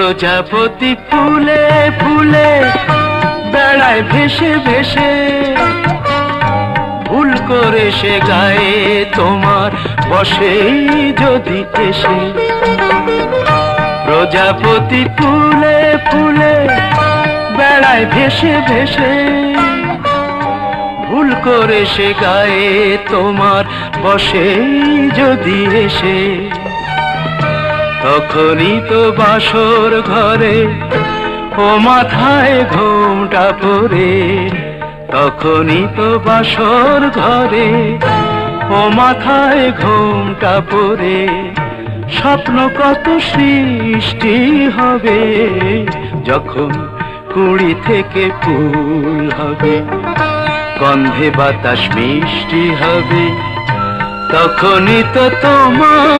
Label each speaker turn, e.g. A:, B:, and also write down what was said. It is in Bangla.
A: প্রজাপতি ফুলে ফুলে বেড়ায় ভেসে ভেসে, ভুল করে সে গায়ে তোমার বসে যদি এসে। প্রজাপতি ফুলে ফুলে বেড়ায় ভেসে ভেসে, ভুল করে সে গায়ে তোমার বসে যদি এসে। তখনই তো বাসর ঘরে ও মাথায় ঘোমটা পরে, তখনই তো বাসর ঘরে ও মাথায় ঘোমটা পরে। স্বপ্ন কত সৃষ্টি হবে যখন কুড়ি থেকে ফুল হবে, গন্ধে বাতাস মিষ্টি হবে, তখনই তো তোমার